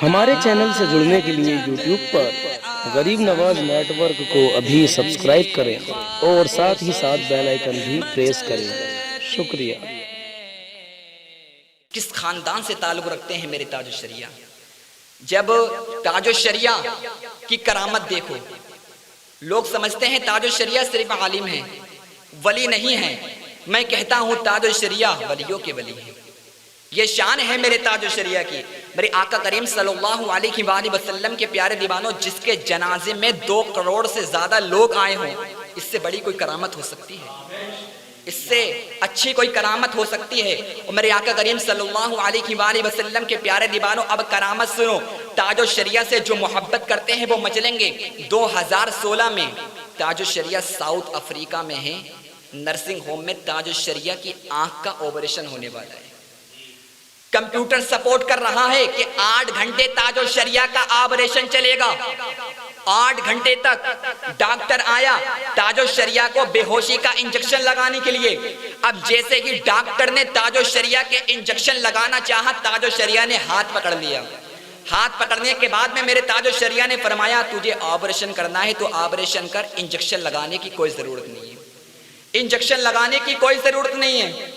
ہمارے چینل سے جڑنے کے لیے یوٹیوب پر غریب نواز نیٹ ورک کو ابھی سبسکرائب کریں اور ساتھ ہی ساتھ بیل آئیکن بھی پریس کریں۔ شکریہ۔ کس خاندان سے تعلق رکھتے ہیں میرے تاج الشریعہ؟ جب تاج الشریعہ کی کرامت دیکھو، لوگ سمجھتے ہیں تاج الشریعہ صرف عالم ہیں، ولی نہیں ہیں۔ میں کہتا ہوں تاج الشریعہ ولیوں کے ولی ہیں۔ یہ شان ہے میرے تاج الشریعہ کی۔ میرے آقا کریم صلی اللہ علیہ وآلہ وسلم کے پیارے دیوانوں، جس کے جنازے میں 2 کروڑ سے زیادہ لوگ آئے ہوں، اس سے بڑی کوئی کرامت ہو سکتی ہے؟ اس سے اچھی کوئی کرامت ہو سکتی ہے؟ اور میرے آقا کریم صلی اللہ علیہ وآلہ وسلم کے پیارے دیوانوں، اب کرامت سنو۔ تاج الشریعہ سے جو محبت کرتے ہیں وہ مچلیں گے۔ 2016 میں تاج الشریعہ ساؤتھ افریقہ میں ہے، نرسنگ ہوم میں تاج الشریعہ کی آنکھ کا آپریشن ہونے والا ہے۔ کمپیوٹر سپورٹ کر رہا ہے کہ 8 گھنٹے تاج الشریعہ کا آپریشن چلے گا۔ 8 گھنٹے تک ڈاکٹر آیا تاج الشریعہ کو بے ہوشی کا انجیکشن لگانے کے لیے۔ اب جیسے ہی ڈاکٹر نے تاج الشریعہ کے انجیکشن لگانا چاہا، تاج الشریعہ نے ہاتھ پکڑ لیا۔ ہاتھ پکڑنے کے بعد میں میرے تاج الشریعہ نے فرمایا، تجھے آپریشن کرنا ہے تو آپریشن کر، انجیکشن لگانے کی کوئی ضرورت نہیں ہے۔ انجیکشن لگانے کی کوئی ضرورت نہیں ہے۔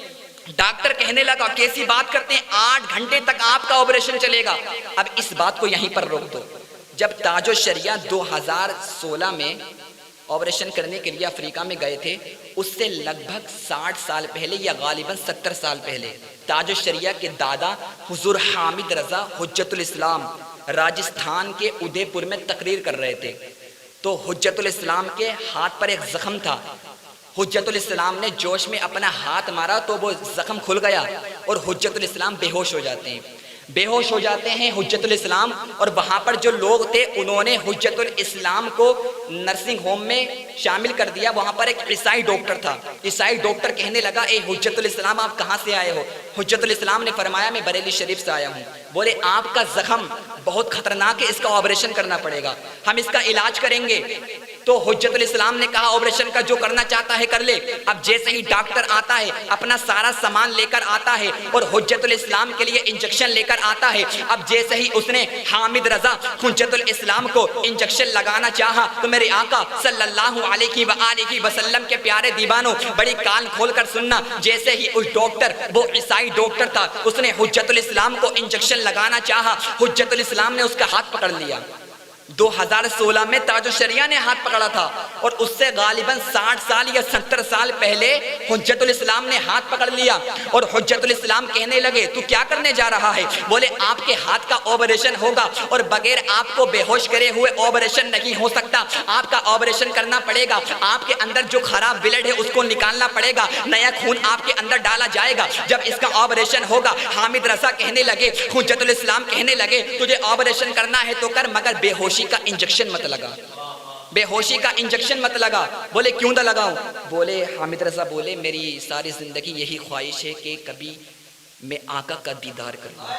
ڈاکٹر کہنے لگا، کیسی بات کرتے ہیں، 8 گھنٹے تک آپ کا آپریشن چلے گا۔ اب اس بات کو یہیں پر روک دو۔ جب تاج الشریعہ 2016 میں آپریشن کرنے کے لیے افریقہ میں گئے تھے، اس سے لگ بھگ 60 سال پہلے یا غالباً 70 سال پہلے تاج الشریعہ کے دادا حضور حامد رضا حجت الاسلام راجستھان کے ادے پور میں تقریر کر رہے تھے، تو حجت الاسلام کے ہاتھ پر ایک زخم تھا۔ حجت الاسلام نے جوش میں اپنا ہاتھ مارا تو وہ زخم کھل گیا اور حجت الاسلام بے ہوش ہو جاتے ہیں۔ بے ہوش ہو جاتے ہیں حجت الاسلام، اور وہاں پر جو لوگ تھے انہوں نے حجت الاسلام کو نرسنگ ہوم میں شامل کر دیا۔ وہاں پر ایک عیسائی ڈاکٹر تھا۔ عیسائی ڈاکٹر کہنے لگا، اے حجت الاسلام آپ کہاں سے آئے ہو؟ حجت الاسلام نے فرمایا، میں بریلی شریف سے آیا ہوں۔ بولے، آپ کا زخم بہت خطرناک ہے، اس کا آپریشن کرنا پڑے گا، ہم اس کا علاج کریں گے۔ تو حجت الاسلام نے کہا، آپریشن کا جو کرنا چاہتا ہے کر لے۔ اب جیسے ہی ڈاکٹر آتا ہے، اپنا سارا سامان لے کر آتا ہے اور حجت الاسلام کے لیے انجیکشن لے کر آتا ہے۔ اب جیسے ہی اس نے حامد رضا حجت الاسلام کو انجیکشن لگانا چاہا تو میرے آقا صلی اللہ علیہ وآلہ وسلم کے پیارے دیوانوں، بڑی کان کھول کر سننا، جیسے ہی اس ڈاکٹر، وہ عیسائی ڈاکٹر تھا، اس نے حجت الاسلام کو انجیکشن لگانا چاہا، حجت الاسلام نے اس کا ہاتھ پکڑ لیا۔ 2016 میں تاج الشریعہ نے ہاتھ پکڑا تھا، اور اس سے غالباً 60 سال یا 70 سال پہلے حجت الاسلام نے ہاتھ پکڑ لیا، اور حجت الاسلام کہنے لگے، تو کیا کرنے جا رہا ہے؟ بولے، آپ کے ہاتھ کا آپریشن ہوگا، اور بغیر آپ کو بے ہوش کرے ہوئے آپریشن نہیں ہو سکتا، آپ کا آپریشن کرنا پڑے گا، آپ کے اندر جو خراب بلڈ ہے اس کو نکالنا پڑے گا، نیا خون آپ کے اندر ڈالا جائے گا، جب اس کا آپریشن ہوگا۔ حامد رضا کہنے لگے، حجت الاسلام کہنے لگے، تجھے آپریشن کرنا ہے تو کر، مگر بے ہوشی کا انجیکشن مت لگا، بے ہوشی کا انجیکشن مت لگا۔ بولے، کیوں نہ لگاؤں؟ بولے، حامد رضا بولے، میری ساری زندگی یہی خواہش ہے کہ کبھی میں آقا کا دیدار کر لوں،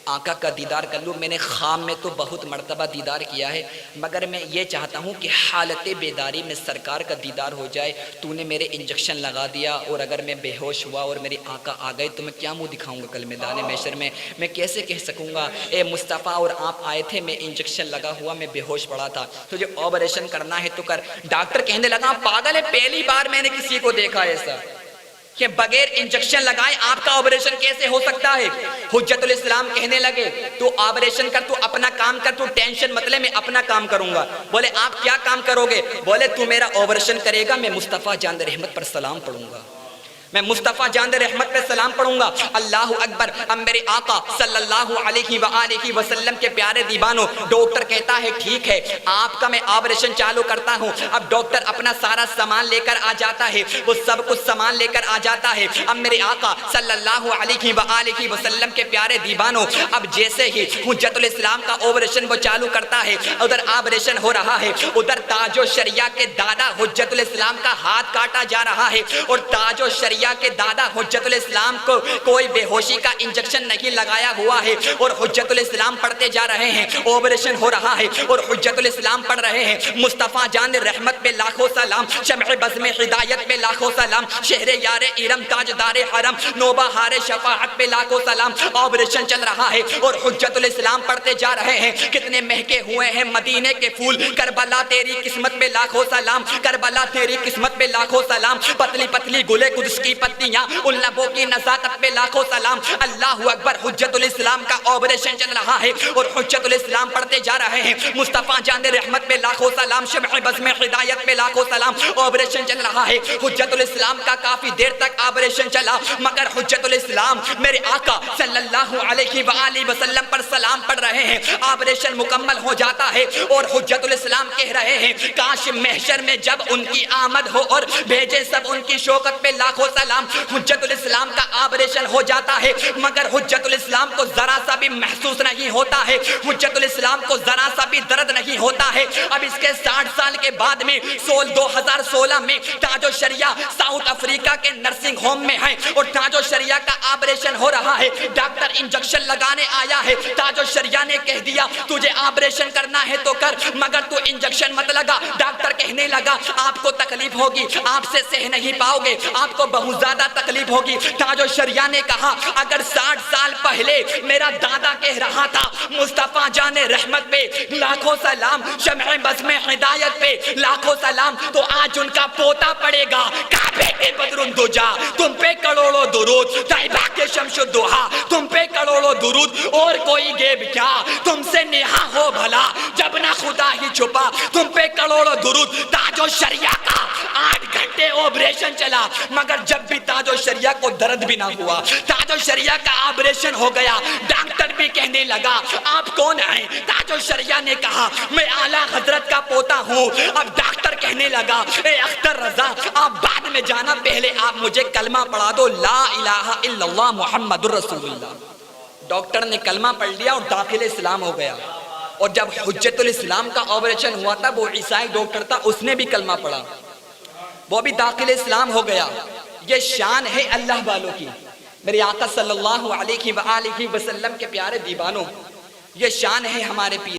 آقا کا دیدار کر لوں۔ میں نے خواب میں تو بہت مرتبہ دیدار کیا ہے، مگر میں یہ چاہتا ہوں کہ حالت بیداری میں سرکار کا دیدار ہو جائے۔ تو نے میرے انجیکشن لگا دیا، اور اگر میں بے ہوش ہوا اور میرے آقا آ گئے تو میں کیا منہ دکھاؤں گا کل میدان محشر میں؟ میں کیسے کہہ سکوں گا، اے مصطفیٰ اور آپ آئے تھے، میں انجیکشن لگا ہوا، میں بے ہوش پڑا تھا، تجھے آپریشن کرنا ہے تو کر۔ ڈاکٹر کہنے لگا، پاگل ہے، پہلی بار میں نے کسی کو دیکھا ایسا کہ بغیر انجیکشن لگائے آپ کا آپریشن کیسے ہو سکتا ہے؟ حجت الاسلام کہنے لگے، تو آپریشن کر، تو اپنا کام کر، تو ٹینشن مت لے، میں اپنا کام کروں گا۔ بولے، آپ کیا کام کرو گے؟ بولے، تو میرا آپریشن کرے گا، میں مصطفیٰ جان رحمت پر سلام پڑھوں گا، میں مصطفیٰ جان رحمت پہ سلام پڑھوں گا۔ اللہ اکبر۔ اب میرے آقا صلی اللہ علیہ وآلہ وسلم کے پیارے دیوانوں، ڈاکٹر کہتا ہے، ٹھیک ہے، آپ کا میں آپریشن چالو کرتا ہوں۔ اب ڈاکٹر اپنا سارا سامان لے کر آ جاتا ہے، وہ سب کچھ سامان لے کر آ جاتا ہے۔ اب میرے آقا صلی اللہ علیہ وآلہ وسلم کے پیارے دیوانوں، اب جیسے ہی حجت الاسلام کا آپریشن وہ چالو کرتا ہے، ادھر آپریشن ہو رہا ہے، ادھر تاج الشریعہ کے دادا حجت الاسلام کا ہاتھ کاٹا جا رہا ہے، اور تاج الشریعہ شریعہ کے دادا حجت الاسلام کو کوئی بے ہوشی کا انجیکشن نہیں لگایا ہوا ہے اور حجت الاسلام پڑھتے جا رہے ہیں، آپریشن ہو رہا ہے اور حجت الاسلام پڑھ رہے ہیں، مصطفیٰ جان رحمت پہ لاکھوں سلام، شمع بزم ہدایت پہ لاکھوں سلام، شہر یار ارم تاجدار حرم، نوبہ ہار شفاعت پہ لاکھوں سلام، آپریشن چل رہا ہے اور حجت الاسلام پڑھتے جا رہے ہیں۔ کتنے مہکے ہوئے ہیں مدینے کے پھول، کربلا تیری قسمت پہ لاکھوں سلام، کربلا تیری قسمت پہ لاکھوں سلام، پتلی پتلی گلے قدس کی پتیاں، ان لبوں کی نزاکت پہ لاکھوں سلام، اللہ اکبر۔ حجت الاسلام کا آپریشن چل رہا ہے اور حجت الاسلام پڑھتے جا رہے ہیں، مصطفیٰ جان رحمت پہ لاکھوں سلام، شمع بزم ہدایت پہ لاکھوں سلام، آپریشن چل رہا ہے۔ حجت الاسلام کا کافی دیر تک آپریشن چلا، مگر حجت الاسلام میرے آقا صلی اللہ علیہ وآلہ وسلم پر سلام پڑھ رہے ہیں، آپریشن مکمل ہو جاتا ہے اور حجت الاسلام کہہ رہے ہیں کاش محشر میں جب ان کی آمد ہو اور بھیجے سب ان کی شوکت پہ لاکھوں سلام۔ حجت الاسلام کا آپریشن ہو جاتا ہے مگر حجت الاسلام کو ذرا سا بھی محسوس نہیں ہوتا ہے، حجت الاسلام کو ذرا سا بھی درد نہیں ہوتا ہے۔ اب اس کے 60 سال کے بعد میں 2016 میں تاج الشریعہ ساؤتھ افریقہ کے نرسنگ ہوم میں ہیں اور تاج الشریعہ کا آپریشن ہو رہا ہے، ڈاکٹر انجیکشن لگانے آیا ہے، تاج الشریعہ نے کہہ دیا تجھے آپریشن کرنا ہے تو کر مگر تو انجیکشن مت لگا۔ ڈاکٹر کہنے لگا آپ کو تکلیف ہوگی، آپ سے سہ نہیں پاؤ گے، آپ کو بہت زیادہ تکلیف ہوگی۔ تاج الشریعہ نے کہا اگر 60 سال پہلے میرا دادا کہہ رہا تھا مصطفیٰ جان رحمت پہ لاکھوں سلام، شمع بزم ہدایت پہ لاکھوں سلام، تو آج ان کا پوتا پڑے گا کعبے کے بدرن دجا تم پہ کروڑوں درود، طیبہ کے شمس الضحیٰ تم پہ کروڑوں درود، اور کوئی غیب کیا تم سے نہا ہو بھلا جب نہ خدا ہی چھپا، تم پہ کروڑوں درود۔ تاج الشریعہ کا 8 گھنٹے آپریشن چلا مگر جب بھی تاج الشریعہ کو درد بھی نہ ہوا، تاج الشریعہ کا آپریشن ہو گیا، ڈاکٹر بھی کہنے لگا آپ کون ہیں؟ تاج الشریعہ نے کہا میں اعلیٰ حضرت کا پوتا ہوں۔ اب ڈاکٹر کہنے لگا اے اختر رضا آپ بعد میں جانا، پہلے آپ مجھے کلمہ پڑھا دو لا الہ الا اللہ محمد الرسول اللہ۔ ڈاکٹر نے کلمہ پڑھ لیا اور داخل اسلام ہو گیا، اور جب حجت الاسلام کا آپریشن ہوا تھا وہ عیسائی ڈاکٹر تھا، اس نے بھی کلمہ پڑھا، وہ بھی داخل اسلام ہو گیا۔ یہ شان ہے اللہ والوں کی، میرے آقا صلی اللہ علیہ وآلہ وسلم کے پیارے دیوانوں، یہ شان ہے ہمارے پیر